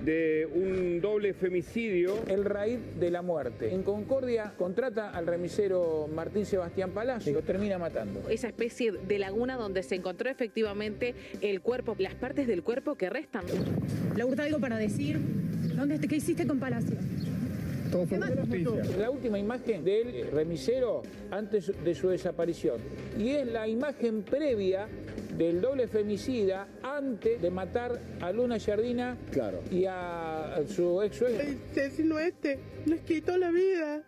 de un doble femicidio. El raíz de la muerte. En Concordia contrata al remisero Martín Sebastián Palacio y lo termina matando. Esa especie de laguna donde se encontró efectivamente el cuerpo, las partes del cuerpo que restan. Laura, ¿algo para decir? ¿Qué hiciste con Palacio? Todo fue justicia. La última imagen del remisero antes de su desaparición. Y es la imagen previa del doble femicida antes de matar a Luna Giardina, claro, y a su ex suegra. El asesino les quitó la vida.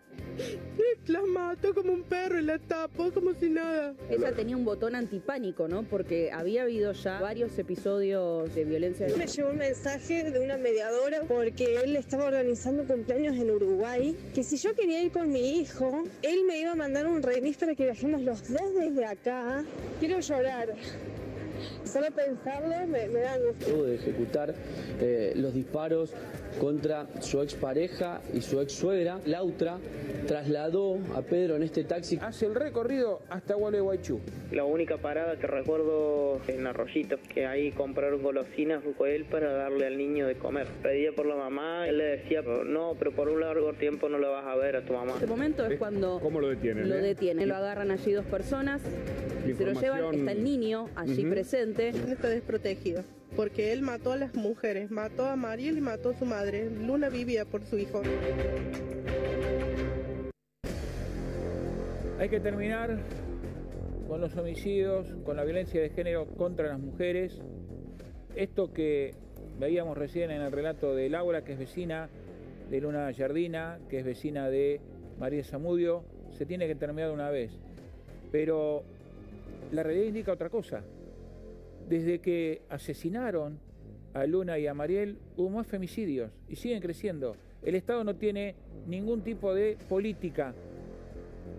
Las mató como un perro y la tapó como si nada. Ella tenía un botón antipánico, ¿no? Porque había habido ya varios episodios de violencia. Me llegó un mensaje de una mediadora porque él estaba organizando cumpleaños en Uruguay, que si yo quería ir con mi hijo, él me iba a mandar un remis para que viajemos los dos desde acá. Quiero llorar. Solo pensarlo me da angustia. De ejecutar los disparos contra su expareja y su ex suegra. Lautra trasladó a Pedro en este taxi. Hace el recorrido hasta Gualeguaychú. La única parada que recuerdo en Arroyito, que ahí compraron golosinas con él para darle al niño de comer. Pedía por la mamá, él le decía, no, pero por un largo tiempo no la vas a ver a tu mamá. Este momento es cuando ¿cómo lo detienen? Lo detienen, lo agarran allí dos personas, se lo llevan, está el niño allí presente. Él está desprotegido, porque él mató a las mujeres, mató a Mariel y mató a su madre. Luna vivía por su hijo. Hay que terminar con los homicidios, con la violencia de género contra las mujeres. Esto que veíamos recién en el relato de Laura, que es vecina de Luna Giardina, que es vecina de María Zamudio, se tiene que terminar de una vez. Pero la realidad indica otra cosa. Desde que asesinaron a Luna y a Mariel, hubo más femicidios y siguen creciendo. El Estado no tiene ningún tipo de política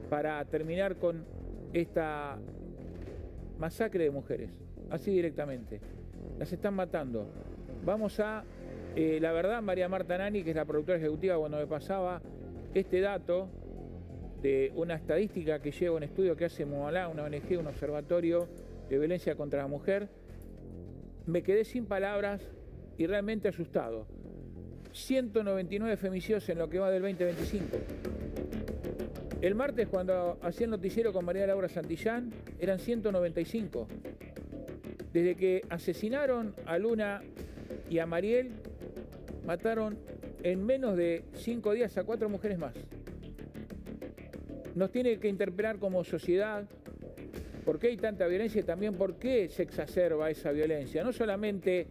para terminar con esta masacre de mujeres, así directamente. Las están matando. Vamos a, la verdad, María Marta Nani, que es la productora ejecutiva, cuando me pasaba este dato de una estadística que lleva un estudio que hace Moalá, una ONG, un observatorio de violencia contra la mujer, me quedé sin palabras y realmente asustado. 199 femicidios en lo que va del 2025. El martes, cuando hacía el noticiero con María Laura Santillán, eran 195. Desde que asesinaron a Luna y a Mariel, mataron en menos de 5 días a 4 mujeres más. Nos tiene que interpelar como sociedad por qué hay tanta violencia y también por qué se exacerba esa violencia. No solamente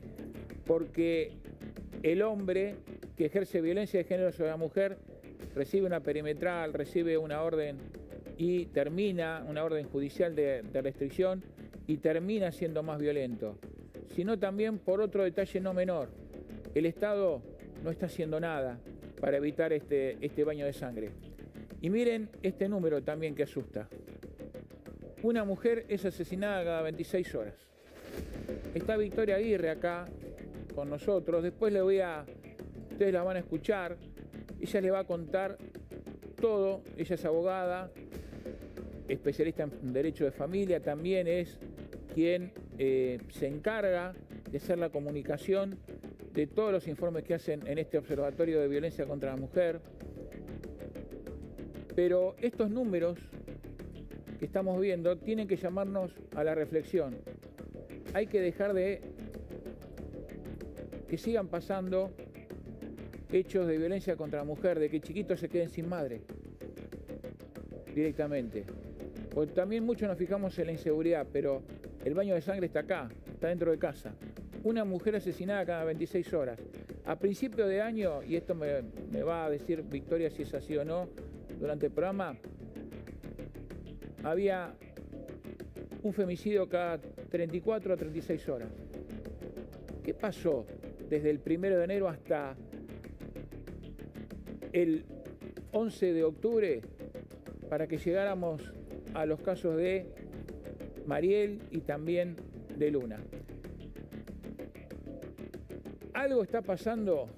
porque el hombre que ejerce violencia de género sobre la mujer recibe una perimetral, recibe una orden y termina, una orden judicial de restricción y termina siendo más violento, sino también por otro detalle no menor. El Estado no está haciendo nada para evitar este baño de sangre. Y miren este número también que asusta. Una mujer es asesinada cada 26 horas. Está Victoria Aguirre acá con nosotros. Después ustedes la van a escuchar. Ella le va a contar todo. Ella es abogada, especialista en derecho de familia. También es quien se encarga de hacer la comunicación de todos los informes que hacen en este observatorio de violencia contra la mujer. Pero estos números que estamos viendo tienen que llamarnos a la reflexión. Hay que dejar de que sigan pasando hechos de violencia contra la mujer, de que chiquitos se queden sin madre directamente. Porque también muchos nos fijamos en la inseguridad, pero el baño de sangre está acá, está dentro de casa. Una mujer asesinada cada 26 horas. A principio de año, y esto me va a decir Victoria si es así o no, durante el programa, había un femicidio cada 34 a 36 horas. ¿Qué pasó desde el 1 de enero hasta el 11 de octubre para que llegáramos a los casos de Mariel y también de Luna? Algo está pasando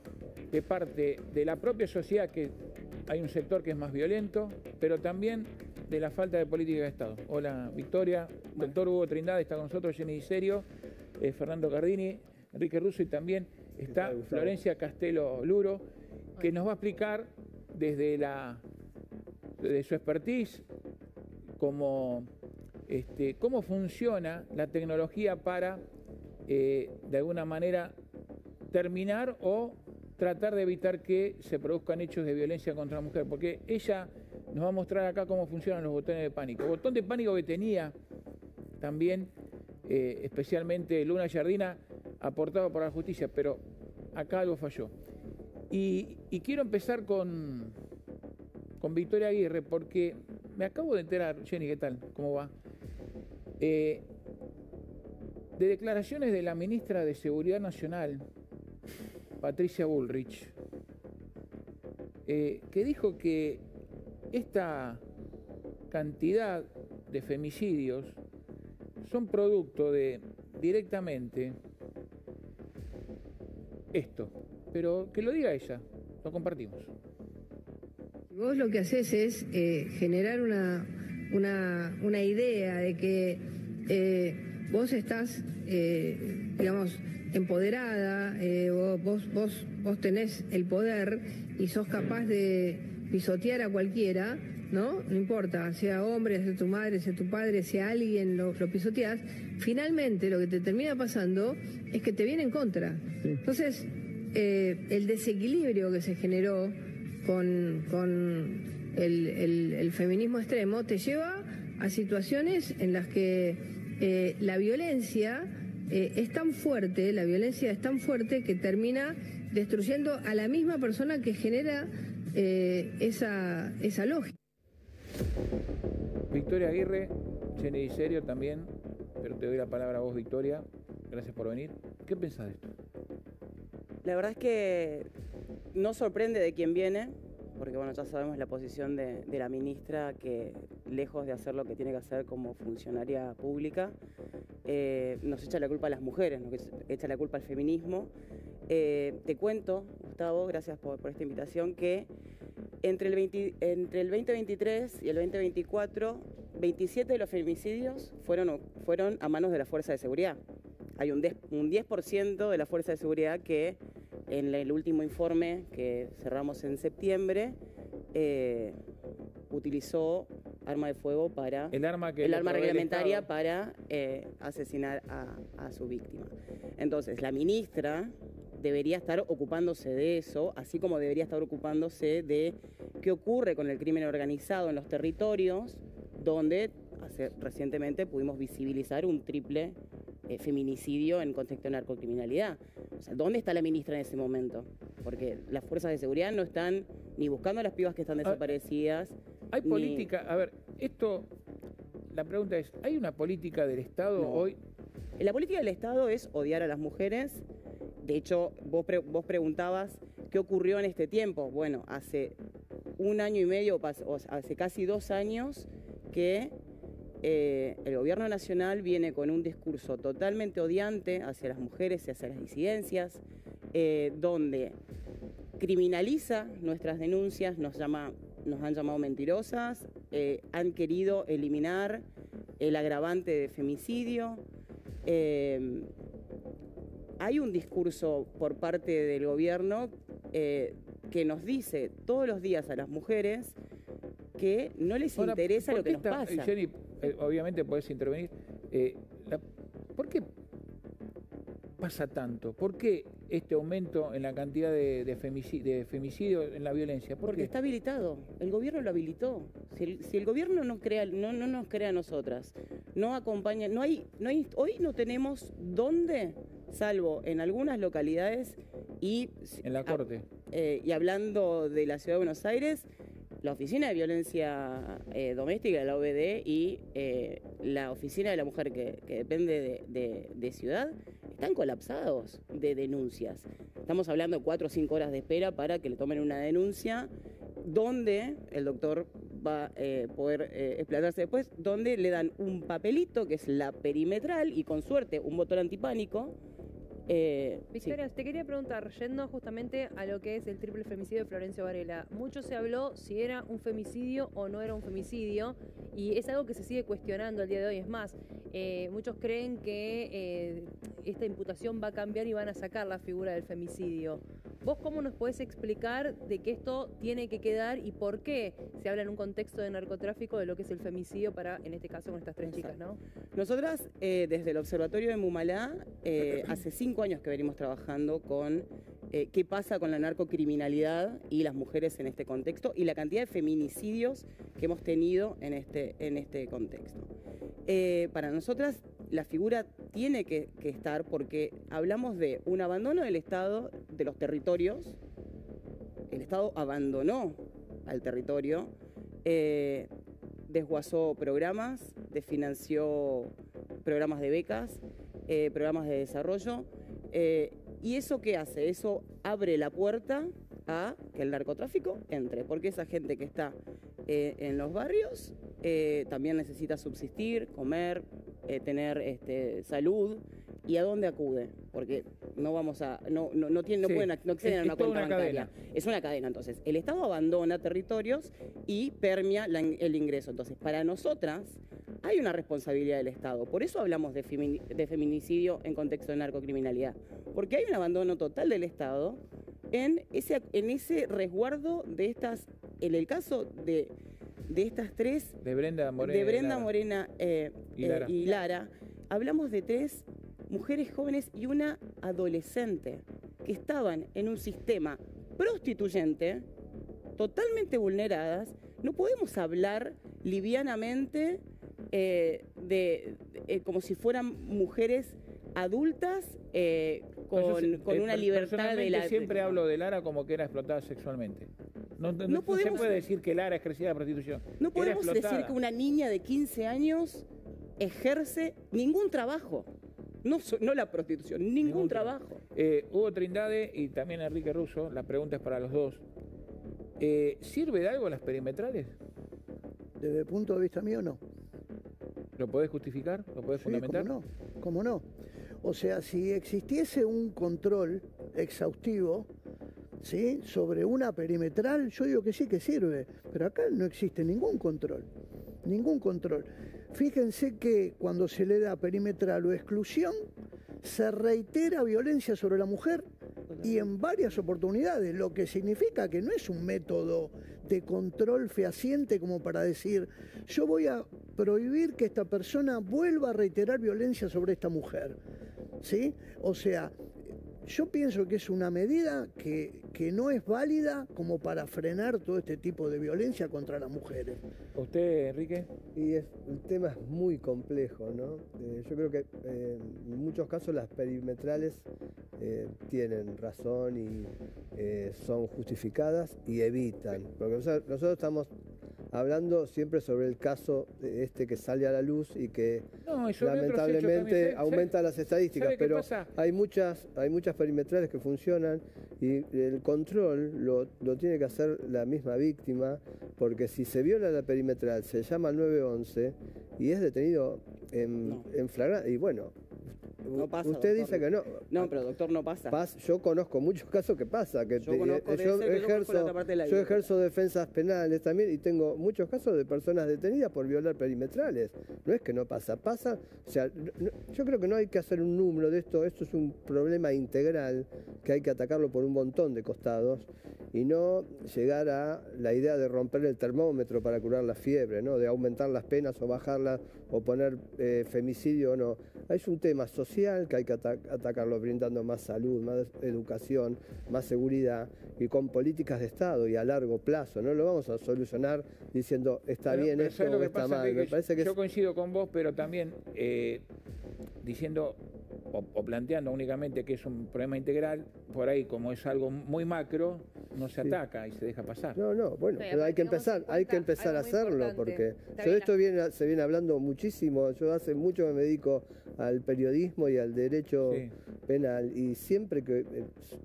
de parte de la propia sociedad, que hay un sector que es más violento, pero también de la falta de política de Estado. Hola Victoria, doctor Hugo Trindade está con nosotros, Jenny Di Serio, Fernando Cardini, Enrique Russo y también está Florencia Castelo Luro, que nos va a explicar desde su expertise cómo funciona la tecnología para, de alguna manera, terminar o tratar de evitar que se produzcan hechos de violencia contra la mujer, porque ella nos va a mostrar acá cómo funcionan los botones de pánico. El botón de pánico que tenía también, especialmente Luna Yardina, aportado por la justicia, pero acá algo falló. Y quiero empezar con Victoria Aguirre, porque me acabo de enterar, Jenny, ¿qué tal? ¿Cómo va? De declaraciones de la ministra de Seguridad Nacional, Patricia Bullrich, que dijo que esta cantidad de femicidios son producto de directamente esto, pero que lo diga ella, lo compartimos. Vos lo que haces es generar una idea de que vos estás, digamos, empoderada, vos tenés el poder y sos capaz de pisotear a cualquiera, ¿no? No importa, sea hombre, sea tu madre, sea tu padre, sea alguien, lo pisoteás. Finalmente lo que te termina pasando es que te viene en contra. Entonces, el desequilibrio que se generó con el feminismo extremo te lleva a situaciones en las que la violencia es tan fuerte, que termina destruyendo a la misma persona que genera esa lógica. Victoria Aguirre, Jenny Di Serio también, pero te doy la palabra a vos, Victoria. Gracias por venir. ¿Qué pensás de esto? La verdad es que no sorprende de quién viene, porque bueno, ya sabemos la posición de la ministra, que lejos de hacer lo que tiene que hacer como funcionaria pública, nos echa la culpa a las mujeres, nos echa la culpa al feminismo. Te cuento, Gustavo, gracias por esta invitación, que entre el 2023 y el 2024, 27 de los femicidios fueron a manos de la Fuerza de Seguridad. Hay un 10% de la Fuerza de Seguridad que en el último informe que cerramos en septiembre utilizó arma de fuego para el arma reglamentaria para asesinar a su víctima. Entonces, la ministra debería estar ocupándose de eso, así como debería estar ocupándose de qué ocurre con el crimen organizado en los territorios, donde recientemente pudimos visibilizar un triple feminicidio en contexto de narcocriminalidad. O sea, ¿dónde está la ministra en ese momento? Porque las fuerzas de seguridad no están ni buscando a las pibas que están desaparecidas. Hay política, a ver, la pregunta es, ¿hay una política del Estado hoy? La política del Estado es odiar a las mujeres. De hecho, vos preguntabas qué ocurrió en este tiempo. Bueno, hace un año y medio, o hace casi 2 años, que el gobierno nacional viene con un discurso totalmente odiante hacia las mujeres y hacia las disidencias, donde criminaliza nuestras denuncias, nos han llamado mentirosas, han querido eliminar el agravante de femicidio. Hay un discurso por parte del gobierno que nos dice todos los días a las mujeres que no les interesa lo que nos pasa. Jenny, obviamente podés intervenir. ¿Por qué pasa tanto? ¿Por qué este aumento en la cantidad de femicidio en la violencia? Porque está habilitado. El gobierno lo habilitó. Si el gobierno no nos crea a nosotras, no acompaña, hoy no tenemos dónde, salvo en algunas localidades y en la Corte. Y hablando de la Ciudad de Buenos Aires, la Oficina de Violencia Doméstica de la OBD y la Oficina de la Mujer que depende de Ciudad están colapsados de denuncias. Estamos hablando de 4 o 5 horas de espera para que le tomen una denuncia, donde el doctor va a poder explayarse después, donde le dan un papelito que es la perimetral y con suerte un botón antipánico, Victoria, te quería preguntar, yendo justamente a lo que es el triple femicidio de Florencio Varela, mucho se habló si era un femicidio o no era un femicidio, y es algo que se sigue cuestionando al día de hoy. Es más, muchos creen que esta imputación va a cambiar y van a sacar la figura del femicidio. ¿Vos cómo nos podés explicar de que esto tiene que quedar y por qué se habla en un contexto de narcotráfico de lo que es el femicidio para, en este caso, con estas tres chicas, ¿no? Nosotras, desde el Observatorio de Mumalá, hace 5 años que venimos trabajando con qué pasa con la narcocriminalidad y las mujeres en este contexto y la cantidad de feminicidios que hemos tenido en este contexto. Para nosotras la figura tiene que estar porque hablamos de un abandono del Estado, de los territorios. El Estado abandonó al territorio, desguazó programas, desfinanció programas de becas, programas de desarrollo. ¿Y eso qué hace? Eso abre la puerta a que el narcotráfico entre, porque esa gente que está en los barrios también necesita subsistir, comer, tener salud. ¿Y a dónde acude? Porque no vamos a, no acceden a una cuenta bancaria. Es una cadena. Entonces, el Estado abandona territorios y permea el ingreso. Entonces, para nosotras hay una responsabilidad del Estado. Por eso hablamos de feminicidio en contexto de narcocriminalidad. Porque hay un abandono total del Estado en ese resguardo de estas, en el caso de estas tres, de Brenda Morena, y Lara, hablamos de 3 mujeres jóvenes y una adolescente que estaban en un sistema prostituyente, totalmente vulneradas. No podemos hablar livianamente como si fueran mujeres adultas con una libertad de la... Siempre hablo de Lara como que era explotada sexualmente. No se puede decir que Lara es crecida de prostitución. No podemos decir que una niña de 15 años ejerce ningún trabajo. No la prostitución, ningún trabajo. Hugo Trindade y también Enrique Russo, la pregunta es para los dos. ¿Sirve de algo las perimetrales? Desde el punto de vista mío, no. ¿Lo podés justificar? ¿Lo podés fundamentar? ¿Cómo no? O sea, si existiese un control exhaustivo, ¿sí?, sobre una perimetral, yo digo que sí que sirve, pero acá no existe ningún control. Fíjense que cuando se le da perimetral o exclusión, se reitera violencia sobre la mujer y en varias oportunidades, lo que significa que no es un método de control fehaciente como para decir, yo voy a prohibir que esta persona vuelva a reiterar violencia sobre esta mujer, ¿sí? O sea, yo pienso que es una medida que no es válida como para frenar todo este tipo de violencia contra las mujeres. ¿Usted, Enrique? Y el tema es muy complejo, ¿no? Yo creo que en muchos casos las perimetrales tienen razón y son justificadas y evitan. Porque nosotros estamos hablando siempre sobre el caso que sale a la luz y que lamentablemente aumenta las estadísticas, pero hay muchas perimetrales que funcionan y el control lo tiene que hacer la misma víctima, porque si se viola la perimetral se llama al 911 y es detenido en flagrante. Y bueno, no pasa, usted doctor. Dice que no. No, pero doctor, no pasa. Yo conozco muchos casos que pasa. Yo ejerzo defensas penales también y tengo muchos casos de personas detenidas por violar perimetrales. No es que no pasa, pasa. O sea, yo creo que no hay que hacer un número de esto. Esto es un problema integral que hay que atacarlo por un montón de costados y no llegar a la idea de romper el termómetro para curar la fiebre, ¿no? De aumentar las penas o bajarlas o poner femicidio o no. Es un tema social que hay que atacarlo brindando más salud, más educación, más seguridad y con políticas de Estado y a largo plazo. No lo vamos a solucionar diciendo está bien esto o está mal. Me parece que yo coincido con vos, pero también diciendo o planteando únicamente que es un problema integral, por ahí como es algo muy macro, no se ataca y se deja pasar. Bueno, pero hay que empezar a hacerlo, porque de esto se viene hablando muchísimo. Yo hace mucho que me dedico al periodismo y al derecho penal, y siempre que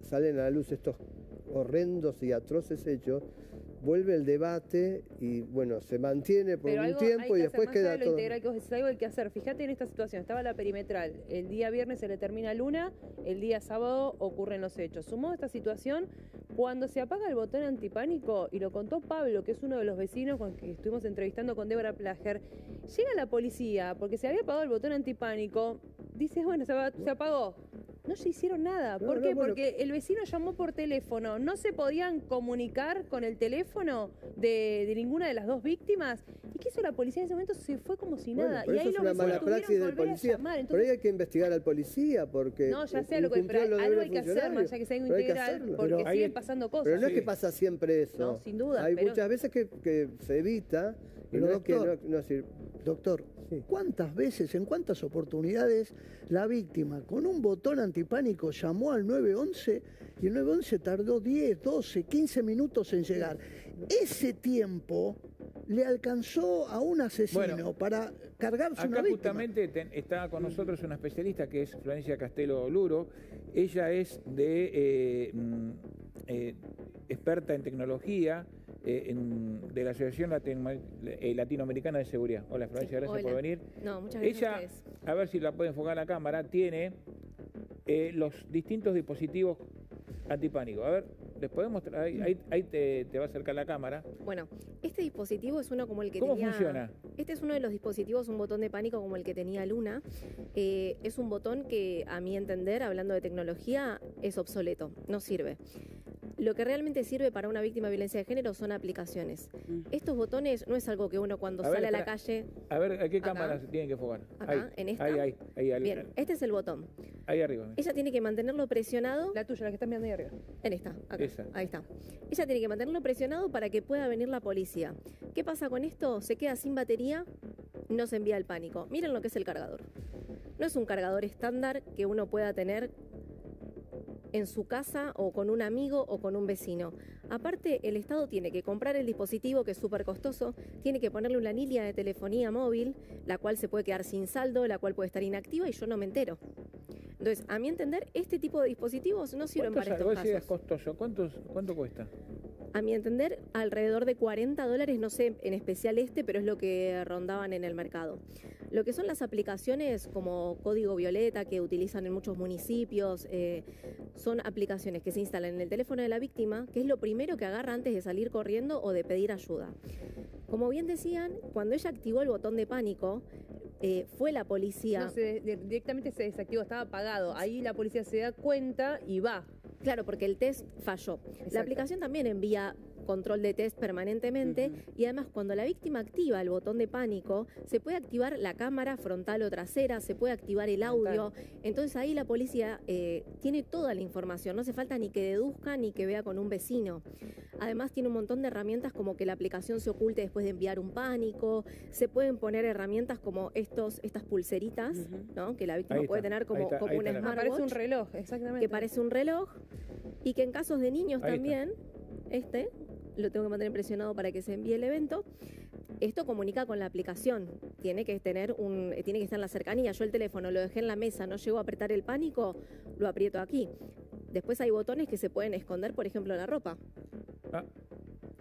salen a la luz estos horrendos y atroces hechos, vuelve el debate y bueno, se mantiene por Pero un algo tiempo hay y que después hacer, más allá queda de lo todo. integral que vos decís, algo hay que hacer. Fíjate en esta situación, estaba la perimetral, el día viernes se le termina Luna, el día sábado ocurren los hechos. Sumó esta situación, cuando se apaga el botón antipánico, y lo contó Pablo, que es uno de los vecinos con que estuvimos entrevistando con Débora Plager, llega la policía porque se había apagado el botón antipánico, dices, bueno, se apagó. No se hicieron nada. ¿Por qué? bueno. Porque el vecino llamó por teléfono. No se podían comunicar con el teléfono de ninguna de las dos víctimas. ¿Y qué hizo la policía en ese momento? Se fue como si nada. Pero Y ahí eso es los una mala vecinos praxis tuvieron del que volver a policía. llamar. Por Entonces, ahí hay que investigar al policía porque no, ya sé, pero algo hay que hacer, más allá que sea algo integral, porque siguen pasando cosas. Pero no es que pasa siempre eso. No, sin duda. Hay pero muchas veces que se evita. Y Pero no es que doctor, no sirve. Doctor, ¿cuántas veces, en cuántas oportunidades la víctima con un botón antipánico llamó al 911 y el 911 tardó 10, 12, 15 minutos en llegar? Ese tiempo le alcanzó a un asesino para cargarse Acá una víctima. justamente está con nosotros una especialista que es Florencia Castelo Luro. Ella es experta en tecnología de la Asociación Latinoamericana de Seguridad. Hola Florencia, gracias por venir. No, muchas gracias Ella, a ustedes. a ver si la puede enfocar la cámara, tiene los distintos dispositivos antipánicos. A ver, ¿les podemos mostrar? Ahí te va a acercar la cámara. Bueno, este dispositivo es uno como el que ¿Cómo tenía... funciona? Este es uno de los dispositivos, un botón de pánico como el que tenía Luna. Es un botón que, a mi entender, hablando de tecnología, es obsoleto, no sirve. Lo que realmente sirve para una víctima de violencia de género son aplicaciones. Estos botones no es algo que uno cuando sale a la calle... A ver, ¿a qué Acá. cámara se tiene que enfocar? Acá, en esta. Ahí, Bien, este es el botón. ahí arriba. Ella tiene que mantenerlo presionado. La tuya, la que está mirando ahí arriba. En esta, acá. Esa. Ahí está. Ella tiene que mantenerlo presionado para que pueda venir la policía. ¿Qué pasa con esto? Se queda sin batería, no se envía el pánico. Miren lo que es el cargador. No es un cargador estándar que uno pueda tener en su casa o con un amigo o con un vecino. Aparte, el Estado tiene que comprar el dispositivo, que es súper costoso, tiene que ponerle una línea de telefonía móvil, la cual se puede quedar sin saldo, la cual puede estar inactiva y yo no me entero. Entonces, a mi entender, este tipo de dispositivos no sirven para estos ¿Cuánto es casos. costoso? ¿Cuánto cuesta? A mi entender, alrededor de $40, no sé en especial pero es lo que rondaban en el mercado. Lo que son las aplicaciones como Código Violeta, que utilizan en muchos municipios, son aplicaciones que se instalan en el teléfono de la víctima, que es lo primero que agarra antes de salir corriendo o de pedir ayuda. Como bien decían, cuando ella activó el botón de pánico, fue la policía... No, directamente se desactivó, estaba apagado. Ahí la policía se da cuenta y va. Claro, porque el test falló. Exacto. La aplicación también envía control de test permanentemente y además cuando la víctima activa el botón de pánico se puede activar la cámara frontal o trasera, se puede activar el audio, entonces ahí la policía tiene toda la información, no hace falta ni que deduzca ni que vea con un vecino. Además tiene un montón de herramientas como que la aplicación se oculte después de enviar un pánico, se pueden poner herramientas como estas pulseritas, ¿no? Que la víctima puede tener como un smartwatch. Parece un reloj, exactamente. Que parece un reloj y que en casos de niños Ahí también, lo tengo que mantener presionado para que se envíe el evento. Esto comunica con la aplicación. Tiene que estar en la cercanía. Yo el teléfono lo dejé en la mesa, no llego a apretar el pánico, lo aprieto aquí. Después hay botones que se pueden esconder, por ejemplo, en la ropa.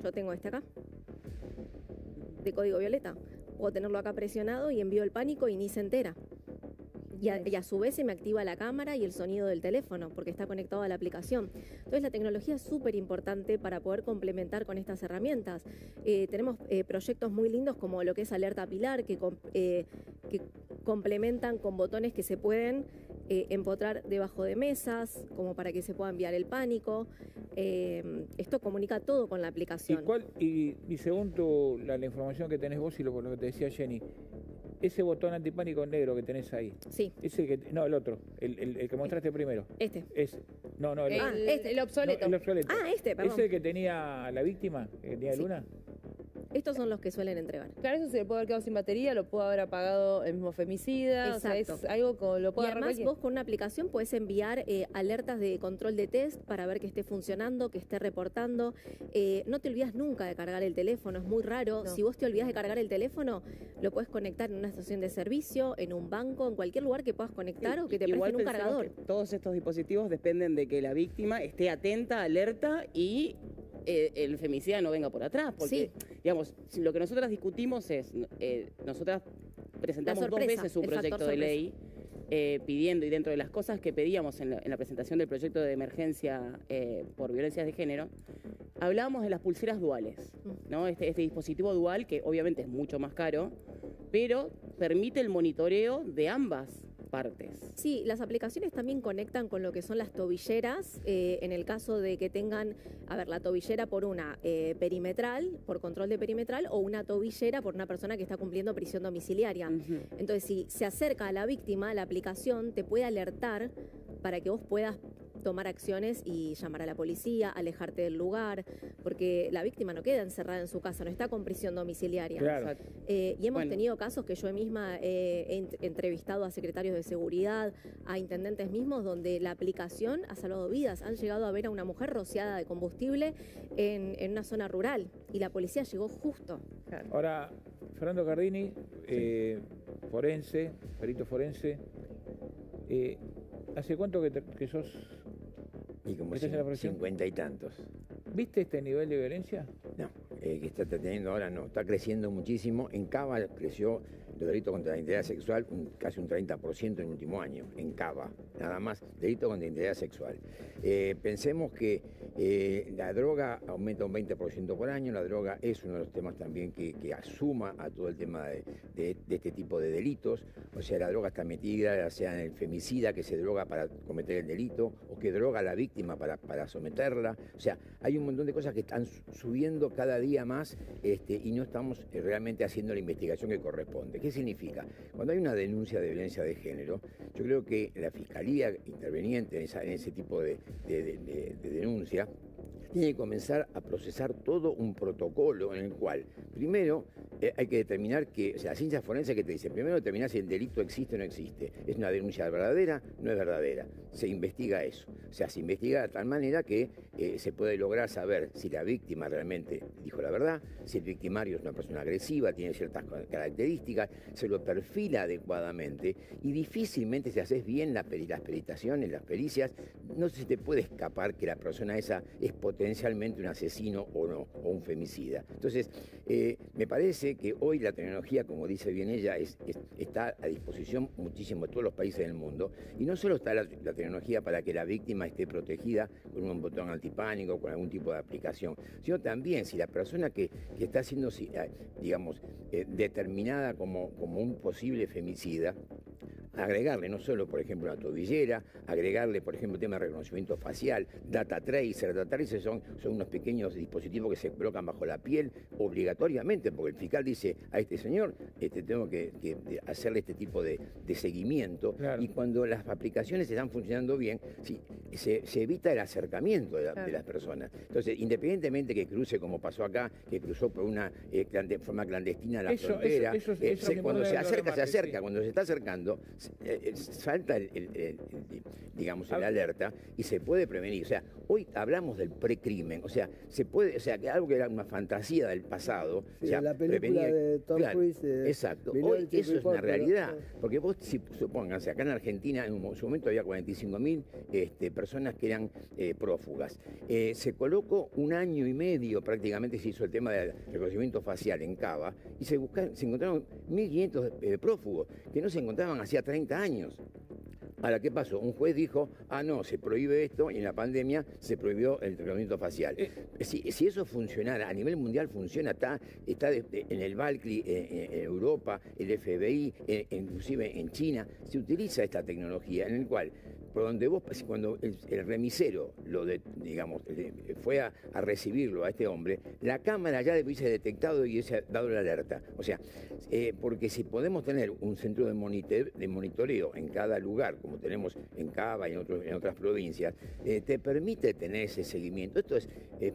Yo tengo este acá, de código violeta. Puedo tenerlo acá presionado y envío el pánico y ni se entera. Y a su vez se me activa la cámara y el sonido del teléfono porque está conectado a la aplicación. Entonces la tecnología es súper importante para poder complementar con estas herramientas. Tenemos proyectos muy lindos como lo que es Alerta Pilar, que complementan con botones que se pueden empotrar debajo de mesas, como para que se pueda enviar el pánico. Esto comunica todo con la aplicación. Y según la información que tenés vos y lo que te decía Jenny, ese botón antipánico negro que tenés ahí. Sí. No, el otro, el que mostraste primero. Este. El obsoleto. El obsoleto. Perdón. ¿Ese que tenía la víctima, que tenía Luna? Estos son los que suelen entregar. Claro, eso se le puede haber quedado sin batería, lo pudo haber apagado el mismo femicida. Exacto. O sea, es algo que lo puede Y además vos con una aplicación podés enviar alertas de control de test para ver que esté funcionando, que esté reportando. No te olvidas nunca de cargar el teléfono, es muy raro. No. Si vos te olvidás de cargar el teléfono, lo puedes conectar en una estación de servicio, en un banco, en cualquier lugar que puedas conectar o que te presten un cargador. Todos estos dispositivos dependen de que la víctima esté atenta, alerta y el femicida no venga por atrás, porque, digamos, lo que nosotras discutimos es, nosotras presentamos 2 veces un proyecto de ley pidiendo, y dentro de las cosas que pedíamos en la presentación del proyecto de emergencia por violencias de género, hablábamos de las pulseras duales, ¿no? Este dispositivo dual, que obviamente es mucho más caro, pero permite el monitoreo de ambas partes. Sí, las aplicaciones también conectan con lo que son las tobilleras, en el caso de que tengan, a ver, la tobillera por una perimetral, por control de perimetral, o una tobillera por una persona que está cumpliendo prisión domiciliaria. Entonces, si se acerca a la víctima, la aplicación te puede alertar para que vos puedas tomar acciones y llamar a la policía, alejarte del lugar, porque la víctima no queda encerrada en su casa, no está con prisión domiciliaria. Claro. Y hemos tenido casos que yo misma he entrevistado a secretarios de seguridad, a intendentes mismos, donde la aplicación ha salvado vidas. Han llegado a ver a una mujer rociada de combustible en una zona rural y la policía llegó justo. Ahora, Fernando Cardini, forense, perito forense, ¿hace cuánto que sos? Y como ¿Estás en la profesión? 50 y tantos. ¿Viste este nivel de violencia? No, que está teniendo ahora no, está creciendo muchísimo. En Cava creció los delitos contra la integridad sexual casi un 30% en el último año, en Cava, nada más, delitos contra la integridad sexual. Pensemos que la droga aumenta un 20% por año, la droga es uno de los temas también que asuma a todo el tema de este tipo de delitos, o sea, la droga está metida, ya sea en el femicida que se droga para cometer el delito, o que droga a la víctima para someterla, o sea, hay un montón de cosas que están subiendo cada día más y no estamos realmente haciendo la investigación que corresponde. ¿Qué significa? Cuando hay una denuncia de violencia de género, yo creo que la Fiscalía interveniente en ese tipo de denuncia tiene que comenzar a procesar todo un protocolo en el cual, primero, hay que determinar que, o sea, la ciencia forense que te dice, primero determinar si el delito existe o no existe. ¿Es una denuncia verdadera? No es verdadera. Se investiga eso. O sea, se investiga de tal manera que se puede lograr saber si la víctima realmente dijo la verdad, si el victimario es una persona agresiva, tiene ciertas características, se lo perfila adecuadamente y difícilmente si haces bien las peritaciones, las pericias, no se te puede escapar que la persona esa es potencialmente un asesino o no, o un femicida. Entonces, me parece que hoy la tecnología, como dice bien ella, está a disposición muchísimo de todos los países del mundo, y no solo está la tecnología para que la víctima esté protegida con un botón antipánico, con algún tipo de aplicación, sino también si la persona que está siendo, digamos, determinada como un posible femicida, agregarle no solo, por ejemplo, una tobillera, agregarle, por ejemplo, el tema de reconocimiento facial, data tracer. Data tracer son unos pequeños dispositivos que se colocan bajo la piel obligatoriamente, porque el fiscal dice a este señor, tengo que hacerle este tipo de seguimiento. Claro. Y cuando las aplicaciones están funcionando bien, sí, se evita el acercamiento de las personas. Entonces, independientemente que cruce, como pasó acá, que cruzó por una forma clandestina la frontera, cuando se acerca, sí. Cuando se está acercando, salta digamos, el alerta y se puede prevenir. O sea, hoy hablamos del precrimen, o sea, se puede, o sea, que algo que era una fantasía del pasado, sí, o sea, la película de Tom Cruise. Exacto. Hoy eso es una realidad, porque vos, si supónganse, acá en Argentina en su momento había 45.000 personas que eran prófugas. Se colocó 1 año y medio prácticamente, se hizo el tema del reconocimiento facial en Cava y se encontraron 1.500 prófugos que no se encontraban hacía 30 años. Ahora, ¿qué pasó? Un juez dijo, no, se prohíbe esto, y en la pandemia se prohibió el reconocimiento facial. Si eso funcionara, a nivel mundial funciona, está en el BALCRI, en Europa, el FBI, inclusive en China, se utiliza esta tecnología en el cual, por donde vos, cuando el remisero fue a recibirlo a este hombre, la cámara ya le hubiese detectado y hubiese dado la alerta. O sea, porque si podemos tener un centro de monitoreo en cada lugar, como tenemos en Cava y en otras provincias, te permite tener ese seguimiento. Esto es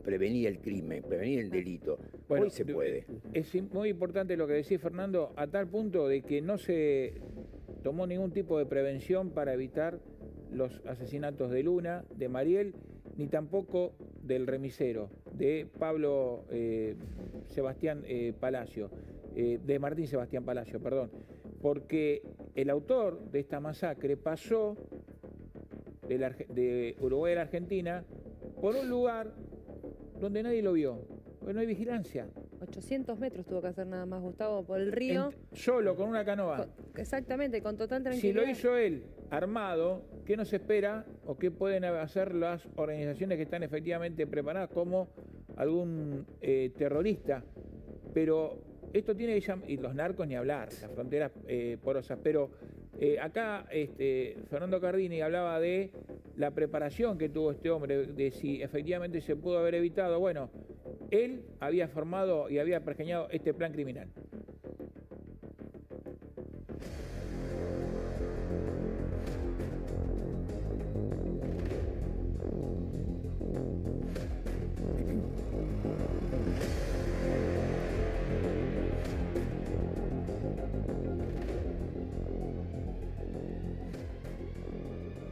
prevenir el crimen, prevenir el delito. Bueno, hoy se puede. Es muy importante lo que decís, Fernando, a tal punto de que no se tomó ningún tipo de prevención para evitar los asesinatos de Luna, de Mariel, ni tampoco del remisero, de Pablo Sebastián Palacio, de Martín Sebastián Palacio, perdón, porque el autor de esta masacre pasó de Uruguay a la Argentina por un lugar donde nadie lo vio, porque no hay vigilancia. 800 metros tuvo que hacer nada más, Gustavo, por el río. Solo, con una canoa. Exactamente, con total Si tranquilidad. lo hizo él, armado, ¿qué nos espera o qué pueden hacer las organizaciones que están efectivamente preparadas como algún terrorista? Pero esto tiene que llamar, y los narcos ni hablar, las fronteras porosas, pero acá Fernando Cardini hablaba de la preparación que tuvo este hombre, de si efectivamente se pudo haber evitado. Bueno, él había formado y había pergeñado este plan criminal.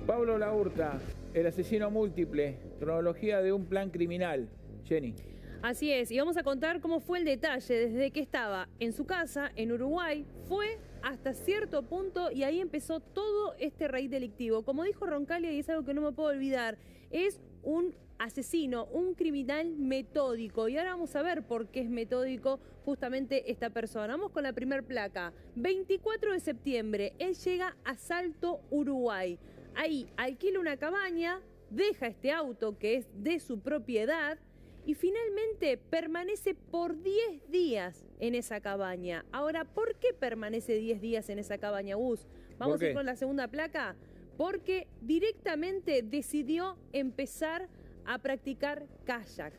Pablo Laurta, el asesino múltiple, cronología de un plan criminal. Jenny. Así es, y vamos a contar cómo fue el detalle desde que estaba en su casa, en Uruguay, fue hasta cierto punto y ahí empezó todo este raíz delictivo. Como dijo Roncaglia, y es algo que no me puedo olvidar, es un asesino, un criminal metódico. Y ahora vamos a ver por qué es metódico justamente esta persona. Vamos con la primer placa. 24 de septiembre, él llega a Salto, Uruguay. Ahí alquila una cabaña, deja este auto que es de su propiedad y finalmente permanece por 10 días en esa cabaña. Ahora, ¿por qué permanece 10 días en esa cabaña, Gus? Vamos a ir con la segunda placa. Porque directamente decidió empezar a practicar kayak.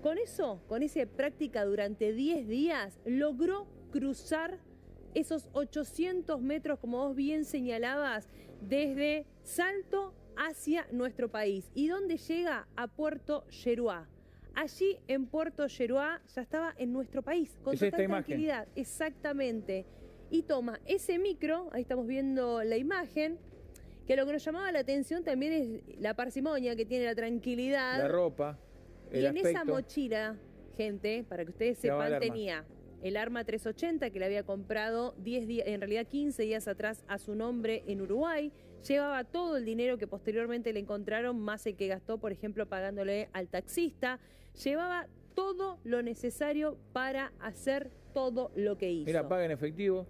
Con eso, con esa práctica durante 10 días, logró cruzar esos 800 metros, como vos bien señalabas, desde Salto hacia nuestro país. ¿Y dónde llega? A Puerto Yeruá. Allí en Puerto Yeruá ya estaba en nuestro país, con total tranquilidad. Exactamente. Y toma ese micro, ahí estamos viendo la imagen, que lo que nos llamaba la atención también es la parsimonia que tiene, la tranquilidad. La ropa, el y en aspecto. esa mochila, gente, para que ustedes sepan, tenía el arma 380 que le había comprado 10 días, en realidad 15 días atrás a su nombre en Uruguay. Llevaba todo el dinero que posteriormente le encontraron, más el que gastó, por ejemplo, pagándole al taxista. Llevaba todo lo necesario para hacer todo lo que hizo. Mira, paga en efectivo.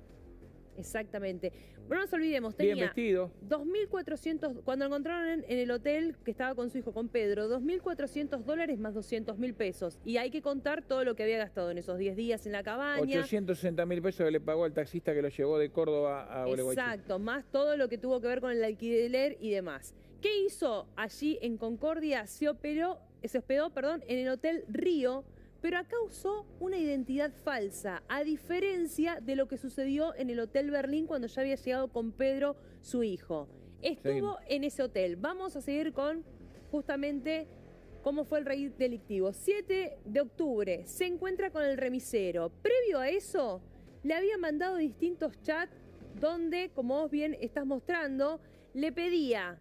Exactamente. No nos olvidemos, tenía bien vestido. 2.400, cuando lo encontraron en el hotel que estaba con su hijo, con Pedro, $2.400 más 200.000 pesos. Y hay que contar todo lo que había gastado en esos 10 días en la cabaña. 860.000 pesos que le pagó al taxista que lo llevó de Córdoba a Gualeguaychú. Exacto, más todo lo que tuvo que ver con el alquiler y demás. ¿Qué hizo allí en Concordia? Se hospedó, en el Hotel Río, pero acá usó una identidad falsa, a diferencia de lo que sucedió en el Hotel Berlín cuando ya había llegado con Pedro, su hijo. Estuvo en ese hotel. Vamos a seguir con justamente cómo fue el raíz delictivo. 7 de octubre, se encuentra con el remisero. Previo a eso, le había mandado distintos chats donde, como vos bien estás mostrando, le pedía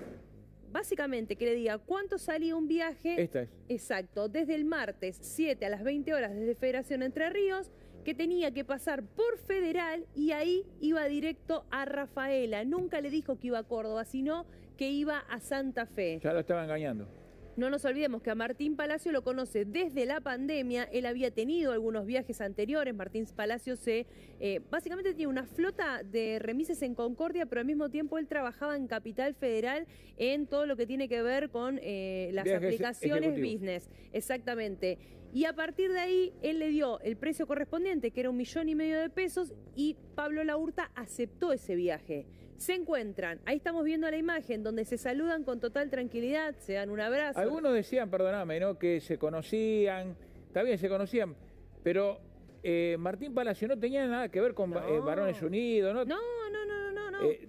básicamente que le diga cuánto salía un viaje. Esta es. Exacto, desde el martes 7 a las 20 horas desde Federación Entre Ríos, que tenía que pasar por Federal y ahí iba directo a Rafaela. Nunca le dijo que iba a Córdoba, sino que iba a Santa Fe. Ya lo estaba engañando. No nos olvidemos que a Martín Palacio lo conoce desde la pandemia. Él había tenido algunos viajes anteriores. Martín Palacio básicamente tiene una flota de remises en Concordia, pero al mismo tiempo él trabajaba en Capital Federal en todo lo que tiene que ver con las viajes aplicaciones ejecutivos. business. Exactamente. Y a partir de ahí, él le dio el precio correspondiente, que era $1,5 millones de pesos, y Pablo Laurta aceptó ese viaje. Se encuentran, ahí estamos viendo la imagen, donde se saludan con total tranquilidad, se dan un abrazo. Algunos decían, perdóname, ¿no?, que se conocían, está bien, se conocían, pero Martín Palacio no tenía nada que ver con Varones Unidos, ¿no? No,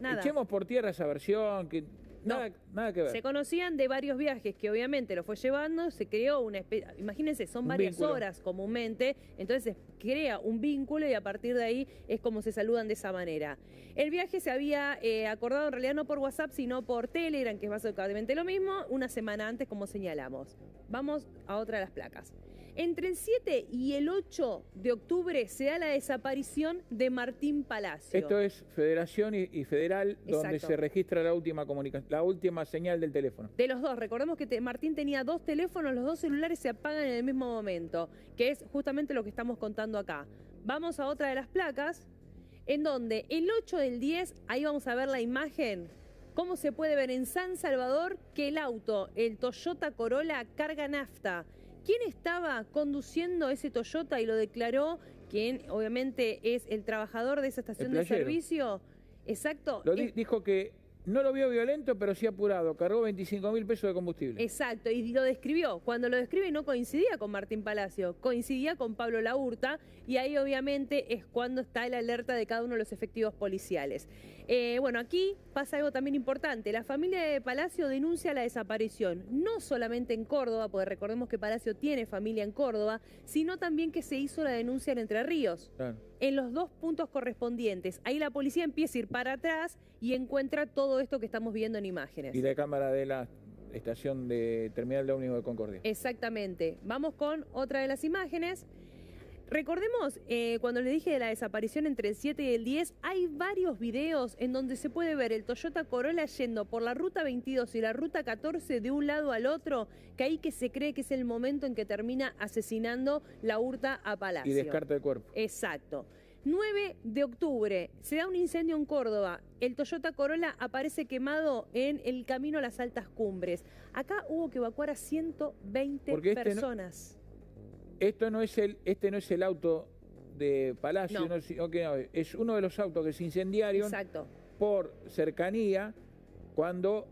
nada. Echemos por tierra esa versión, que nada que ver. Se conocían de varios viajes que obviamente lo fue llevando, se creó una especie, imagínense, son varias horas comúnmente, entonces se crea un vínculo y a partir de ahí es como se saludan de esa manera. El viaje se había acordado en realidad no por WhatsApp, sino por Telegram, que es básicamente lo mismo, una semana antes, como señalamos. Vamos a otra de las placas. Entre el 7 y el 8 de octubre se da la desaparición de Martín Palacio. Esto es Federación y Federal, donde Exacto. se registra la última señal del teléfono. De los dos, recordemos que Martín tenía 2 teléfonos, los 2 celulares se apagan en el mismo momento, que es justamente lo que estamos contando acá. Vamos a otra de las placas, en donde el 8 del 10, ahí vamos a ver la imagen, cómo se puede ver en San Salvador que el auto, el Toyota Corolla, carga nafta. ¿Quién estaba conduciendo ese Toyota y lo declaró? Quien obviamente es el trabajador de esa estación de servicio. Exacto. Dijo que no lo vio violento, pero sí apurado. Cargó 25.000 pesos de combustible. Exacto, y lo describió. Cuando lo describe no coincidía con Martín Palacio, coincidía con Pablo Laurta, y ahí obviamente es cuando está la alerta de cada uno de los efectivos policiales. Bueno, aquí pasa algo también importante. La familia de Palacio denuncia la desaparición, no solamente en Córdoba, porque recordemos que Palacio tiene familia en Córdoba, sino también que se hizo la denuncia en Entre Ríos. Claro. En los 2 puntos correspondientes. Ahí la policía empieza a ir para atrás y encuentra todo esto que estamos viendo en imágenes. Y la cámara de la estación de terminal de ómnibus de Concordia. Exactamente. Vamos con otra de las imágenes. Recordemos, cuando le dije de la desaparición entre el 7 y el 10, hay varios videos en donde se puede ver el Toyota Corolla yendo por la ruta 22 y la ruta 14 de un lado al otro, que ahí que se cree que es el momento en que termina asesinando Laurta a Palacio. Y descarta el cuerpo. Exacto. 9 de octubre, se da un incendio en Córdoba. El Toyota Corolla aparece quemado en el camino a las altas cumbres. Acá hubo que evacuar a 120 personas. Este no es el auto de Palacio, No. Es uno de los autos que se incendiaron. Exacto. Por cercanía cuando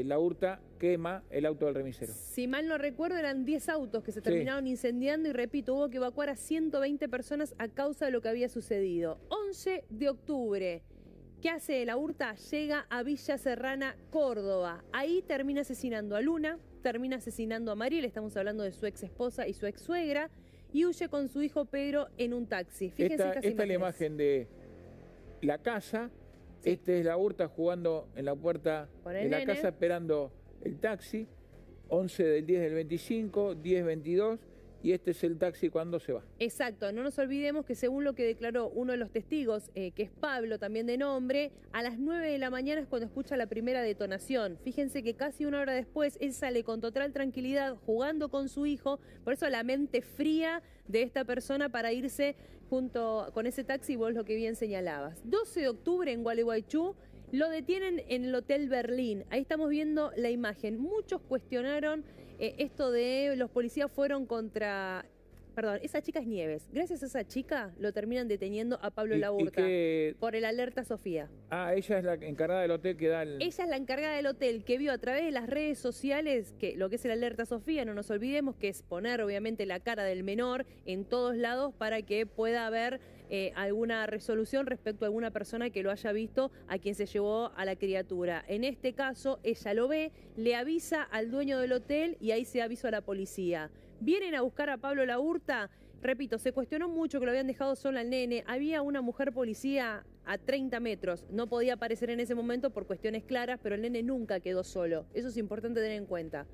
Laurta quema el auto del remisero. Si mal no recuerdo, eran 10 autos que se terminaron incendiando y repito, hubo que evacuar a 120 personas a causa de lo que había sucedido. 11 de octubre. ¿Qué hace Laurta? Llega a Villa Serrana, Córdoba. Ahí termina asesinando a Luna, termina asesinando a Mariel, estamos hablando de su ex esposa y su ex suegra, y huye con su hijo Pedro en un taxi. Fíjense Esta es la imagen de la casa. Este es Laurta jugando en la puerta de la casa esperando el taxi. 11 del 10 del 25, 10:22. Y este es el taxi cuando se va. Exacto, no nos olvidemos que según lo que declaró uno de los testigos, que es Pablo, también de nombre, a las 9 de la mañana es cuando escucha la primera detonación. Fíjense que casi una hora después él sale con total tranquilidad jugando con su hijo, por eso la mente fría de esta persona para irse junto con ese taxi, vos lo que bien señalabas. 12 de octubre en Gualeguaychú, lo detienen en el Hotel Berlín. Ahí estamos viendo la imagen. Muchos cuestionaron esto de los policías fueron contra... Perdón, esa chica es Nieves. Gracias a esa chica lo terminan deteniendo a Pablo Laurta por el alerta Sofía. Ah, ella es la encargada del hotel que da el... Ella es la encargada del hotel que vio a través de las redes sociales que lo que es el alerta Sofía, no nos olvidemos que es poner obviamente la cara del menor en todos lados para que pueda haber alguna resolución respecto a alguna persona que lo haya visto a quien se llevó a la criatura. En este caso, ella lo ve, le avisa al dueño del hotel y ahí se avisó a la policía. Vienen a buscar a Pablo Laurta. Repito, se cuestionó mucho que lo habían dejado solo al nene. Había una mujer policía a 30 metros. No podía aparecer en ese momento por cuestiones claras, pero el nene nunca quedó solo. Eso es importante tener en cuenta.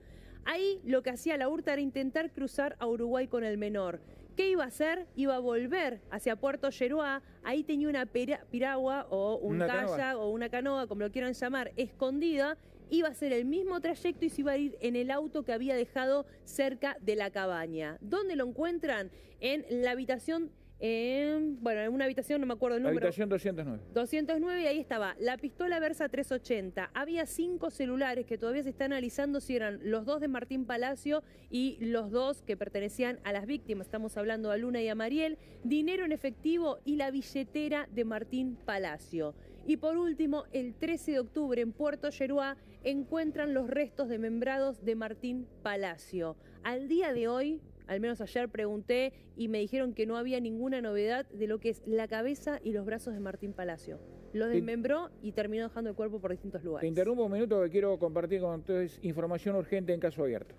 Ahí lo que hacía Laurta era intentar cruzar a Uruguay con el menor. ¿Qué iba a hacer? Iba a volver hacia Puerto Lleruá. Ahí tenía una piragua o un kayak o una canoa, como lo quieran llamar, escondida. Iba a hacer el mismo trayecto y se iba a ir en el auto que había dejado cerca de la cabaña. ¿Dónde lo encuentran? En la habitación, en una habitación, no me acuerdo el número. Habitación 209. 209, y ahí estaba la pistola Versa 380. Había 5 celulares que todavía se está analizando si eran los 2 de Martín Palacio y los 2 que pertenecían a las víctimas. Estamos hablando a Luna y a Mariel. Dinero en efectivo y la billetera de Martín Palacio. Y por último, el 13 de octubre en Puerto Lleruá encuentran los restos desmembrados de Martín Palacio. Al día de hoy, al menos ayer pregunté y me dijeron que no había ninguna novedad de lo que es la cabeza y los brazos de Martín Palacio. Lo desmembró y terminó dejando el cuerpo por distintos lugares. Te interrumpo un minuto que quiero compartir con ustedes información urgente en caso abierto.